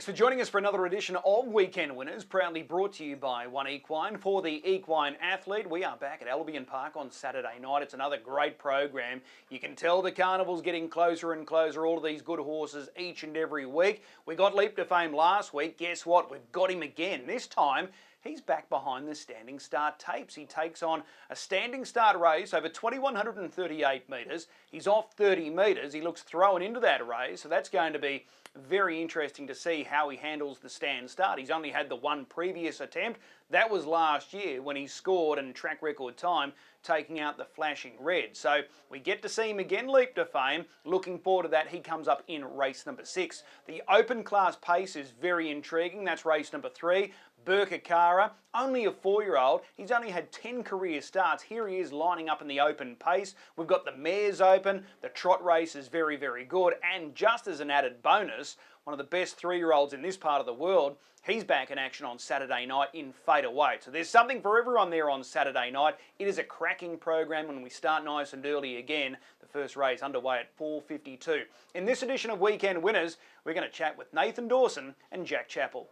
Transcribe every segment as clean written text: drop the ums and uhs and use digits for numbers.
Thanks for joining us for another edition of Weekend Winners, proudly brought to you by One Equine. For the equine athlete, we are back at Albion Park on Saturday night. It's another great program. You can tell the carnival's getting closer and closer, all of these good horses each and every week. We got Leap to Fame last week. Guess what? We've got him again. This time, he's back behind the standing start tapes. He takes on a standing start race over 2,138 metres. He's off 30 metres. He looks thrown into that race, so that's going to be very interesting to see how he handles the stand start. He's only had the one previous attempt. That was last year when he scored in track record time, taking out the Flashing Red. So we get to see him again, Leap to Fame. Looking forward to that. He comes up in race number 6. The open class pace is very intriguing. That's race number 3. Burkakara, only a 4-year-old. He's only had 10 career starts. Here he is lining up in the open pace. We've got the mares open. The trot race is very, very good. And just as an added bonus, one of the best 3-year-olds in this part of the world, he's back in action on Saturday night in Fade Away. So there's something for everyone there on Saturday night. It is a cracking program when we start nice and early again. The first race underway at 4:52. In this edition of Weekend Winners, we're going to chat with Nathan Dawson and Jack Chapple.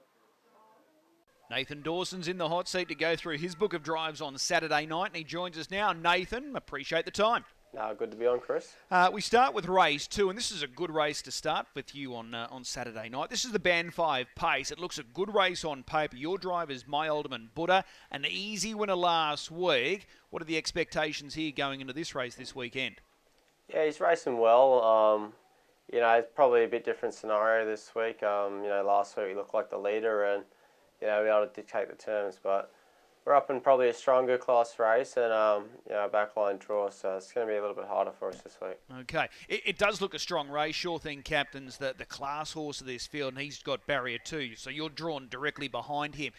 Nathan Dawson's in the hot seat to go through his book of drives on Saturday night, and he joins us now. Nathan, appreciate the time. Good to be on, Chris. We start with race 2, and this is a good race to start with you on Saturday night. This is the Band 5 pace. It looks a good race on paper. Your drive is My Alderman Buddha, an easy winner last week. What are the expectations here going into this race this weekend? Yeah, he's racing well. It's probably a bit different scenario this week. Last week he looked like the leader and we were able to dictate the terms, but we're up in probably a stronger class race and a backline draw, so it's going to be a little bit harder for us this week. Okay. It does look a strong race. Sure Thing Captain's the class horse of this field, and he's got barrier 2, so you're drawn directly behind him.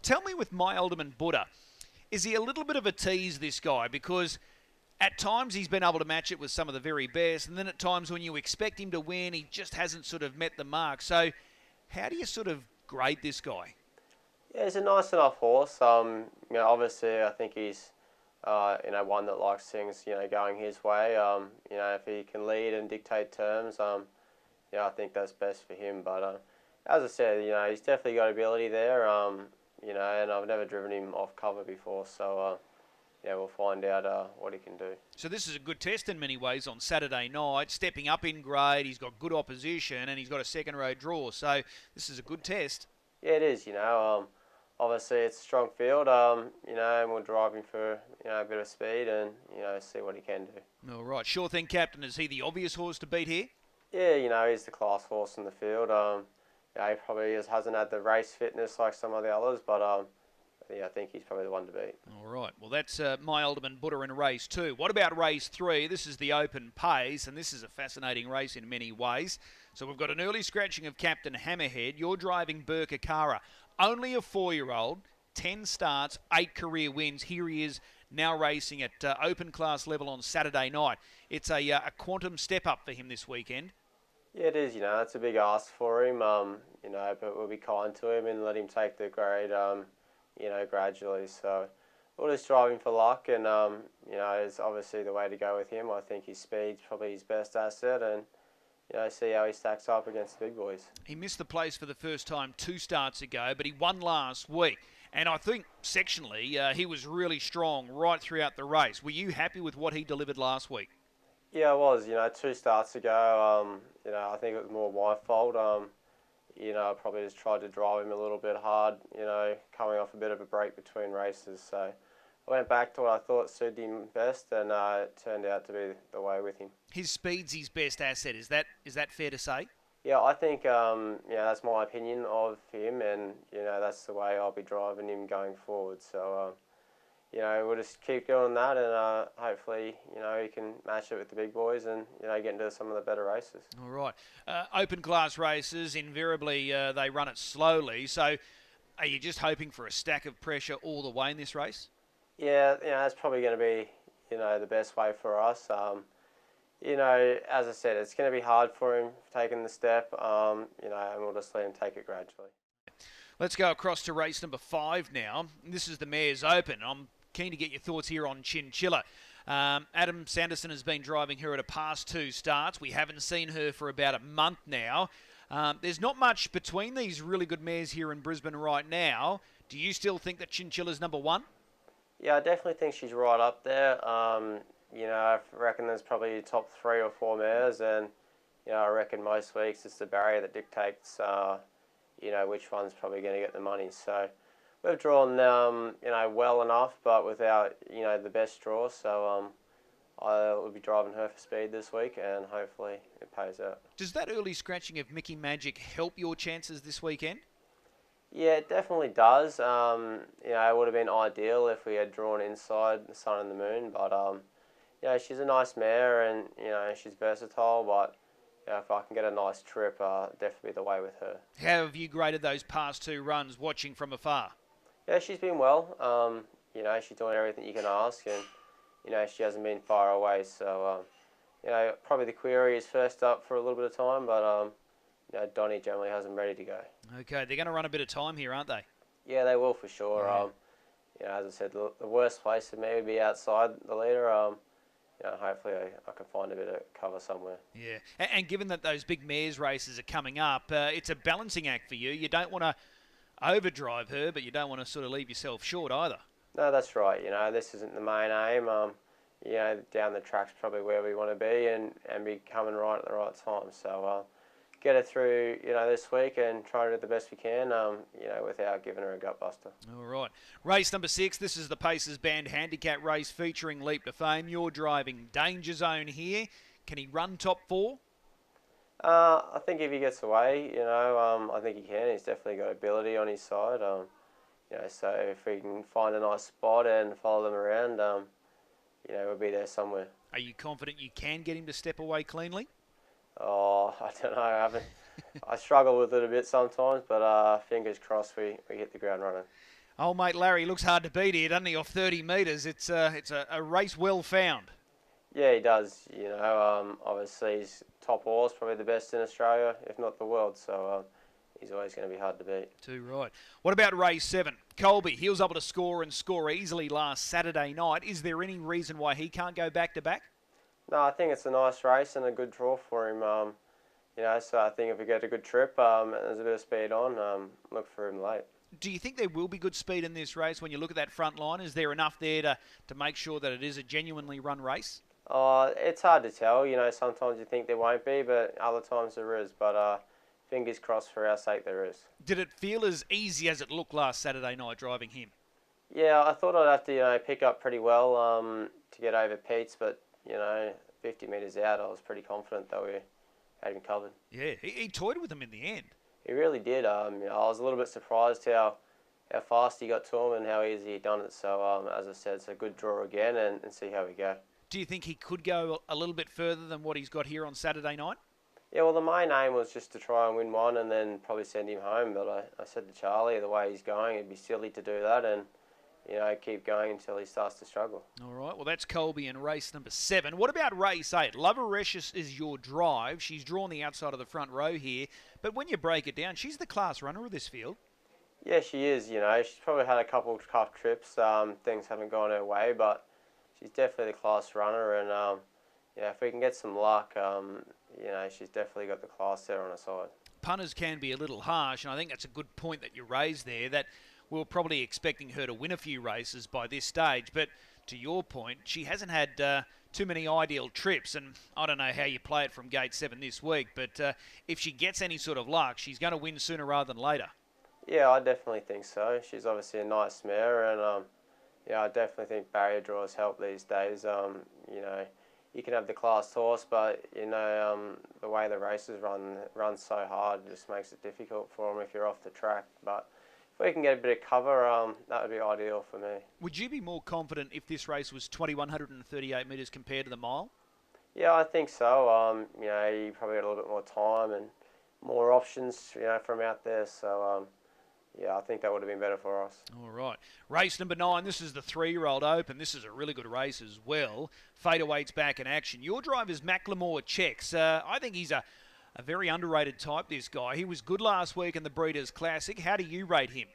Tell me with My Alderman Buddha, is he a little bit of a tease, this guy? Because at times he's been able to match it with some of the very best, and then at times when you expect him to win, he just hasn't sort of met the mark. So how do you sort of grade this guy? Yeah, he's a nice enough horse. Obviously, I think he's, one that likes things, going his way. If he can lead and dictate terms, I think that's best for him. But as I said, he's definitely got ability there. And I've never driven him off cover before, so we'll find out what he can do. So this is a good test in many ways on Saturday night. Stepping up in grade, he's got good opposition, and he's got a second row draw. So this is a good test. Yeah, it is. Obviously, it's a strong field, and we'll drive him for, a bit of speed and, see what he can do. All right. Sure Thing Captain, is he the obvious horse to beat here? Yeah, he's the class horse in the field. He probably hasn't had the race fitness like some of the others, but I think he's probably the one to beat. All right. Well, that's My Alderman Buddha in race 2. What about race 3? This is the open pace, and this is a fascinating race in many ways. So we've got an early scratching of Captain Hammerhead. You're driving Burkakara. Only a 4-year-old, 10 starts, 8 career wins. Here he is now racing at open class level on Saturday night. It's a quantum step up for him this weekend. Yeah, it is. It's a big ask for him. But we'll be kind to him and let him take the grade, gradually. So we'll just drive him for luck, and it's obviously the way to go with him. I think his speed's probably his best asset, and see how he stacks up against the big boys. He missed the place for the first time 2 starts ago, but he won last week. And I think sectionally, he was really strong right throughout the race. Were you happy with what he delivered last week? Yeah, I was. 2 starts ago, I think it was more my fault. I probably just tried to drive him a little bit hard, coming off a bit of a break between races. So I went back to what I thought suited him best, and it turned out to be the way with him. His speed's his best asset. Is that fair to say? Yeah, I think that's my opinion of him, and that's the way I'll be driving him going forward. So we'll just keep doing that, and hopefully he can match it with the big boys and get into some of the better races. All right, open class races invariably they run it slowly. So are you just hoping for a stack of pressure all the way in this race? Yeah, that's probably going to be, the best way for us. As I said, it's going to be hard for him taking the step, and we'll just let him take it gradually. Let's go across to race number 5 now. This is the Mares Open. I'm keen to get your thoughts here on Chinchilla. Adam Sanderson has been driving her at a past 2 starts. We haven't seen her for about a month now. There's not much between these really good mares here in Brisbane right now. Do you still think that Chinchilla's number one? Yeah, I definitely think she's right up there. I reckon there's probably top 3 or 4 mares, and I reckon most weeks it's the barrier that dictates, which one's probably going to get the money. So we've drawn, well enough, but without, the best draw. So I will be driving her for speed this week, and hopefully it pays out. Does that early scratching of Mickey Magic help your chances this weekend? Yeah, it definitely does. It would have been ideal if we had drawn inside the Sun and the Moon, but she's a nice mare, and she's versatile. But if I can get a nice trip, definitely the way with her. How have you graded those past 2 runs, watching from afar? Yeah, she's been well. She's doing everything you can ask, and she hasn't been far away. So probably the query is first up for a little bit of time, but Donnie generally has them ready to go. Okay, they're going to run a bit of time here, aren't they? Yeah, they will for sure. Yeah. As I said, the worst place for me would be outside the leader. Hopefully I can find a bit of cover somewhere. Yeah, and given that those big mares races are coming up, it's a balancing act for you. You don't want to overdrive her, but you don't want to sort of leave yourself short either. No, that's right. This isn't the main aim. Down the track's probably where we want to be, and be coming right at the right time. So get it through, this week, and try to do the best we can, without giving her a gut buster. All right. Race number 6. This is the Pacers Band Handicap race featuring Leap to Fame. You're driving Danger Zone here. Can he run top 4? I think if he gets away, I think he can. He's definitely got ability on his side. So if we can find a nice spot and follow them around, we'll be there somewhere. Are you confident you can get him to step away cleanly? Oh, I don't know. I struggle with it a bit sometimes, but fingers crossed we hit the ground running. Old mate Larry looks hard to beat here, doesn't he, off 30 metres? It's a race well found. Yeah, he does. Obviously he's top horse, probably the best in Australia, if not the world. So he's always going to be hard to beat. Too right. What about race 7? Colby, he was able to score and score easily last Saturday night. Is there any reason why he can't go back-to-back? No, I think it's a nice race and a good draw for him. So I think if we get a good trip and there's a bit of speed on, look for him late. Do you think there will be good speed in this race when you look at that front line? Is there enough there to make sure that it is a genuinely run race? It's hard to tell. Sometimes you think there won't be, but other times there is. But fingers crossed for our sake there is. Did it feel as easy as it looked last Saturday night driving him? Yeah, I thought I'd have to pick up pretty well to get over Pete's, but 50 metres out, I was pretty confident that we had him covered. Yeah, he toyed with him in the end. He really did. I was a little bit surprised how fast he got to him and how easy he done it. So, as I said, it's a good draw again, and see how we go. Do you think he could go a little bit further than what he's got here on Saturday night? Yeah, well, the main aim was just to try and win one and then probably send him home. But I said to Charlie, the way he's going, it'd be silly to do that, and keep going until he starts to struggle. All right, well, that's Colby in race number 7. What about race 8? Loveresh is your drive. She's drawn the outside of the front row here. But when you break it down, she's the class runner of this field. Yeah, she is. She's probably had a couple of tough trips. Things haven't gone her way, but she's definitely the class runner. And, if we can get some luck, she's definitely got the class there on her side. Punters can be a little harsh, and I think that's a good point that you raised there, that we're probably expecting her to win a few races by this stage, but to your point, she hasn't had too many ideal trips, and I don't know how you play it from gate 7 this week, but if she gets any sort of luck, she's going to win sooner rather than later. Yeah, I definitely think so. She's obviously a nice mare, and I definitely think barrier draws help these days. You can have the class horse, but the way the races run so hard, it just makes it difficult for them if you're off the track. But if we can get a bit of cover, that would be ideal for me. Would you be more confident if this race was 2,138 metres compared to the mile? Yeah, I think so. You probably got a little bit more time and more options, from out there. So, I think that would have been better for us. All right. Race number 9, this is the 3-year-old Open. This is a really good race as well. Fadeawait's back in action. Your driver's Macklemore Checks. I think he's a very underrated type, this guy. He was good last week in the Breeders' Classic. How do you rate him?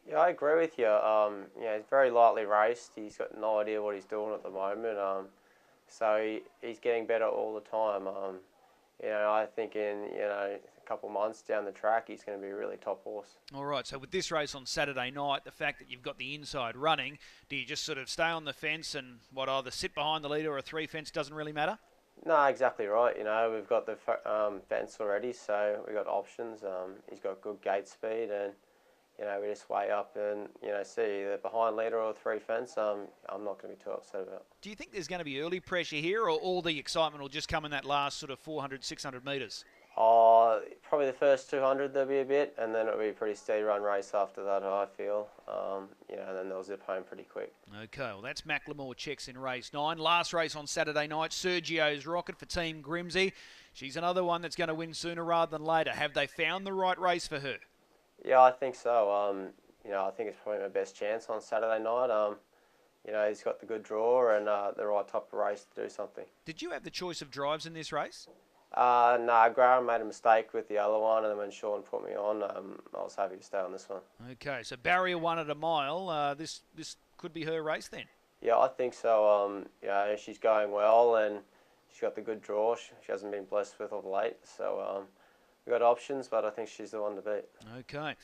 Yeah, I agree with you. He's very lightly raced. He's got no idea what he's doing at the moment. So he's getting better all the time. I think in couple months down the track, he's going to be a really top horse. All right, so with this race on Saturday night, the fact that you've got the inside running, do you just sort of stay on the fence and either sit behind the leader or a three fence doesn't really matter? No, exactly right. We've got the fence already, so we've got options. He's got good gate speed, and we just weigh up and see the behind leader or three fence. I'm not going to be too upset about. Do you think there's going to be early pressure here, or all the excitement will just come in that last sort of 400, 600 metres? Probably the first 200 there'll be a bit, and then it'll be a pretty steady run race after that, I feel. And then they'll zip home pretty quick. Okay, well that's Macklemore checks in race 9. Last race on Saturday night, Sergio's Rocket for Team Grimsey. She's another one that's going to win sooner rather than later. Have they found the right race for her? Yeah, I think so. I think it's probably my best chance on Saturday night. He's got the good draw and the right type of race to do something. Did you have the choice of drives in this race? No, Graham made a mistake with the other one, and then when Sean put me on, I was happy to stay on this one. Okay, so barrier 1 at a mile. This could be her race then? Yeah, I think so. She's going well, and she's got the good draw. She hasn't been blessed with of late, so we've got options, but I think she's the one to beat. Okay.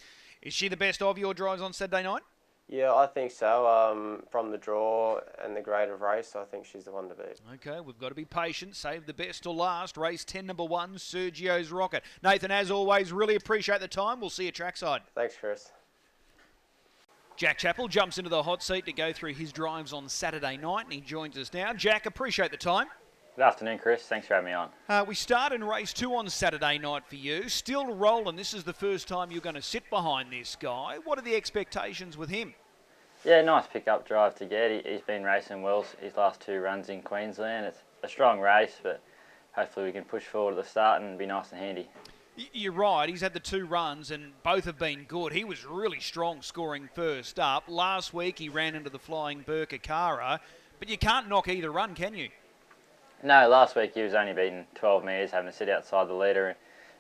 Is she the best of your drives on Saturday night? Yeah, I think so. From the draw and the grade of race, I think she's the one to beat. Okay, we've got to be patient. Save the best till last. Race 10, number 1, Sergio's Rocket. Nathan, as always, really appreciate the time. We'll see you trackside. Thanks, Chris. Jack Chapple jumps into the hot seat to go through his drives on Saturday night, and he joins us now. Jack, appreciate the time. Good afternoon, Chris. Thanks for having me on. We start in race 2 on Saturday night for you. Still rolling. This is the first time you're going to sit behind this guy. What are the expectations with him? Yeah, nice pick-up drive to get. He's been racing well his last 2 runs in Queensland. It's a strong race, but hopefully we can push forward at the start and be nice and handy. You're right. He's had the 2 runs and both have been good. He was really strong scoring first up. Last week he ran into the flying Burkakara, but you can't knock either run, can you? No, last week he was only beaten 12 metres, having to sit outside the leader and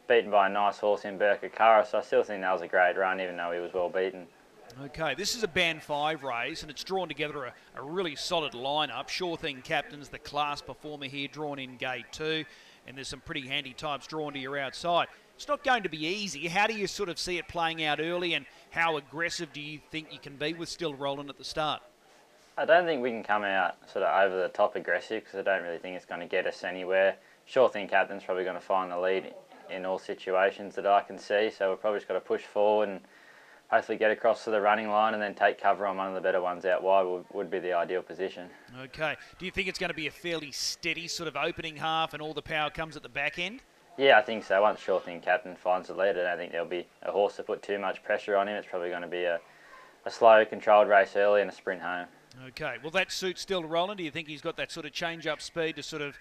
beaten by a nice horse in Burkakara, so I still think that was a great run, even though he was well beaten. Okay, this is a Band 5 race, and it's drawn together a really solid lineup. Sure Thing Captain's the class performer here, drawn in gate 2, and there's some pretty handy types drawn to your outside. It's not going to be easy. How do you sort of see it playing out early, and how aggressive do you think you can be with Still Rolling at the start? I don't think we can come out sort of over the top aggressive, because I don't really think it's going to get us anywhere. Sure Thing Captain's probably going to find the lead in all situations that I can see, so we've probably just got to push forward and hopefully get across to the running line and then take cover on one of the better ones out wide would be the ideal position. Okay. Do you think it's going to be a fairly steady sort of opening half and all the power comes at the back end? Yeah, I think so. Once Sure Thing Captain finds the lead, I don't think there'll be a horse to put too much pressure on him. It's probably going to be a slow, controlled race early and a sprint home. Okay. Well, that suits Still Rolling. Do you think he's got that sort of change-up speed to sort of,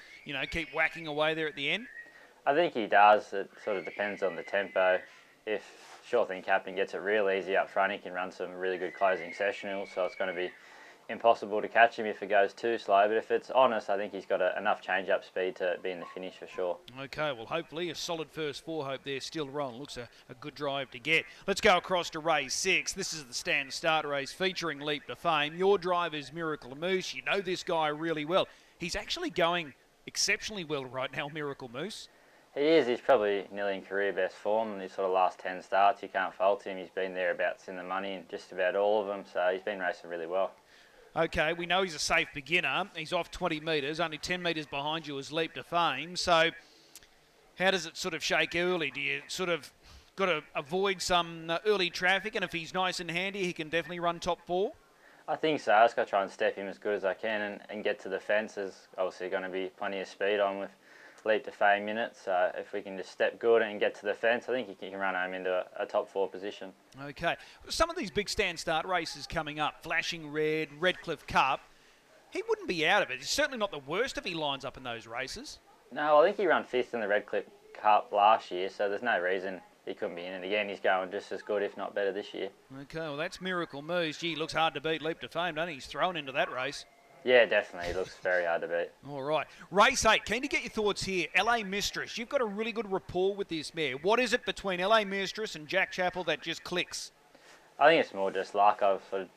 keep whacking away there at the end? I think he does. It sort of depends on the tempo. If Sure Thing Captain gets it real easy up front, he can run some really good closing sessionals, so it's going to be impossible to catch him if it goes too slow. But if it's honest, I think he's got enough change-up speed to be in the finish for sure. Okay, well, hopefully a solid first 4 hope there. Still rolling. Looks a good drive to get. Let's go across to race 6. This is the stand start race featuring Leap to Fame. Your drive is Miracle Moose. You know this guy really well. He's actually going exceptionally well right now, Miracle Moose. He is. He's probably nearly in career best form in these sort of last 10 starts. You can't fault him. He's been thereabouts in the money in just about all of them, so he's been racing really well. Okay, we know he's a safe beginner. He's off 20 metres. Only 10 metres behind you is Leap to Fame. So how does it sort of shake early? Do you sort of got to avoid some early traffic, and if he's nice and handy, he can definitely run top 4? I think so. I just got to try and step him as good as I can and get to the fence. There's obviously going to be plenty of speed on with Leap to Fame minutes. So if we can just step good and get to the fence, I think he can run home into a top 4 position. Okay. Some of these big stand start races coming up, Flashing Red, Redcliffe Cup, he wouldn't be out of it. It's certainly not the worst if he lines up in those races. No, I think he ran 5th in the Redcliffe Cup last year, so there's no reason he couldn't be in it again. He's going just as good, if not better, this year. Okay, well, that's Miracle Moose. Gee, looks hard to beat Leap to Fame, doesn't he? He's thrown into that race. Yeah, definitely. He looks very hard to beat. All right. Race 8. Keen to get your thoughts here. LA Mistress. You've got a really good rapport with this mare. What is it between LA Mistress and Jack Chapple that just clicks? I think it's more just luck. I've sort of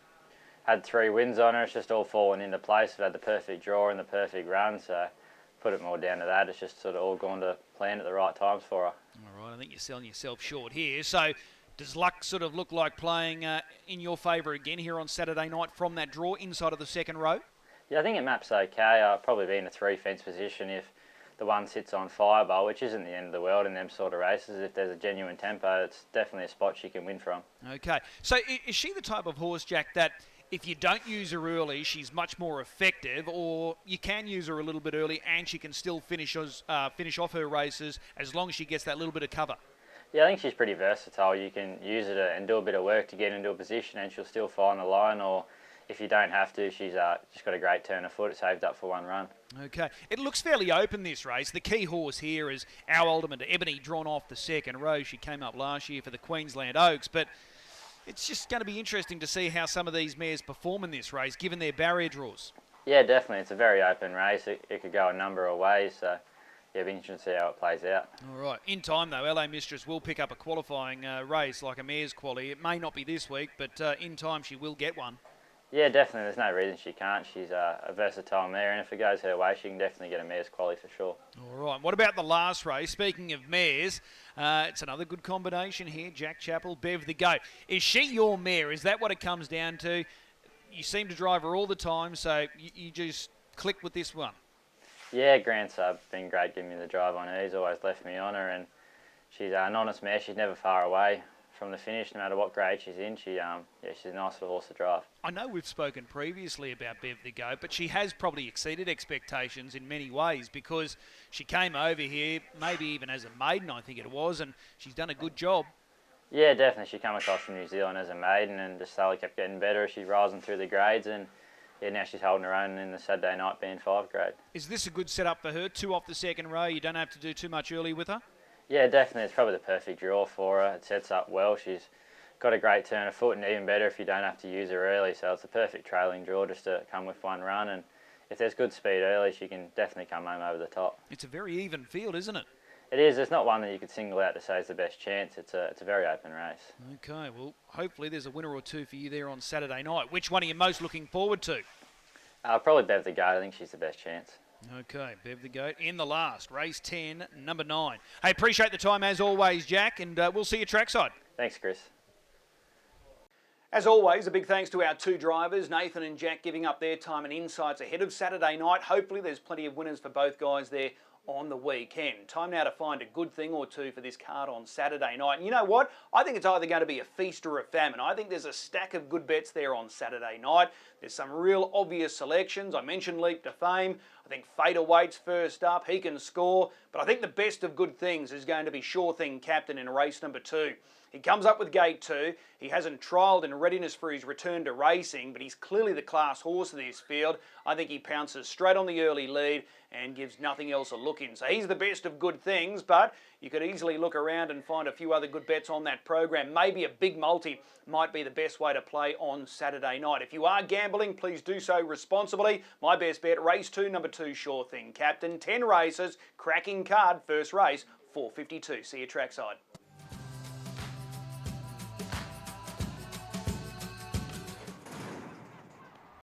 had 3 wins on her. It's just all fallen into place. I've had the perfect draw and the perfect run, so put it more down to that. It's just sort of all gone to plan at the right times for her. All right. I think you're selling yourself short here. So does luck sort of look like playing in your favour again here on Saturday night from that draw inside of the second row? Yeah, I think it maps okay. I'll probably be in a 3-fence position if the one sits on fireball, which isn't the end of the world in them sort of races. If there's a genuine tempo, it's definitely a spot she can win from. Okay. So is she the type of horse, Jack, that if you don't use her early, she's much more effective, or you can use her a little bit early and she can still finish off her races as long as she gets that little bit of cover? Yeah, I think she's pretty versatile. You can use her and do a bit of work to get into a position and she'll still find the line, or if you don't have to, she's just got a great turn of foot. It's saved up for one run. Okay. It looks fairly open, this race. The key horse here is Our Ultimate Ebony, drawn off the second row. She came up last year for the Queensland Oaks, but it's just going to be interesting to see how some of these mares perform in this race, given their barrier draws. Yeah, definitely. It's a very open race. It could go a number of ways, so yeah, it'll be interesting to see how it plays out. All right. In time, though, LA Mistress will pick up a qualifying race like a mare's quali. It may not be this week, but in time she will get one. Yeah, definitely. There's no reason she can't. She's a versatile mare, and if it goes her way, she can definitely get a mare's quali for sure. All right. What about the last race? Speaking of mares, it's another good combination here. Jack Chapple, Bev the Goat. Is she your mare? Is that what it comes down to? You seem to drive her all the time, so you just click with this one. Yeah, Grant's been great giving me the drive on her. He's always left me on her, and she's an honest mare. She's never far away from the finish, no matter what grade she's in. She's a nice little horse to drive. I know we've spoken previously about Bev the Goat, but she has probably exceeded expectations in many ways, because she came over here, maybe even as a maiden, I think it was, and she's done a good job. Yeah, definitely. She came across from New Zealand as a maiden and just slowly kept getting better as she's rising through the grades, and yeah, now she's holding her own in the Saturday night band 5 grade. Is this a good setup for her? 2 off the second row, you don't have to do too much early with her? Yeah, definitely. It's probably the perfect draw for her. It sets up well. She's got a great turn of foot, and even better if you don't have to use her early. So it's a perfect trailing draw just to come with one run. And if there's good speed early, she can definitely come home over the top. It's a very even field, isn't it? It is. There's not one that you could single out to say is the best chance. It's a very open race. Okay, well, hopefully there's a winner or two for you there on Saturday night. Which one are you most looking forward to? Probably Bev the Goat. I think she's the best chance. Okay, Bev the Goat in the last. Race 10, number 9. Hey, appreciate the time as always, Jack, and we'll see you trackside. Thanks, Chris. As always, a big thanks to our 2 drivers, Nathan and Jack, giving up their time and insights ahead of Saturday night. Hopefully there's plenty of winners for both guys there on the weekend. Time now to find a good thing or two for this card on Saturday night. And you know what? I think it's either going to be a feast or a famine. I think there's a stack of good bets there on Saturday night. There's some real obvious selections. I mentioned Leap to Fame. I think Fader Waits first up. He can score. But I think the best of good things is going to be Sure Thing Captain in race number 2. He comes up with gate 2. He hasn't trialled in readiness for his return to racing, but he's clearly the class horse of this field. I think he pounces straight on the early lead and gives nothing else a look in. So he's the best of good things, but you could easily look around and find a few other good bets on that program. Maybe a big multi might be the best way to play on Saturday night. If you are gambling, please do so responsibly. My best bet, race 2, number 2, Sure Thing Captain. 10 races, cracking card, first race, 452. See you trackside.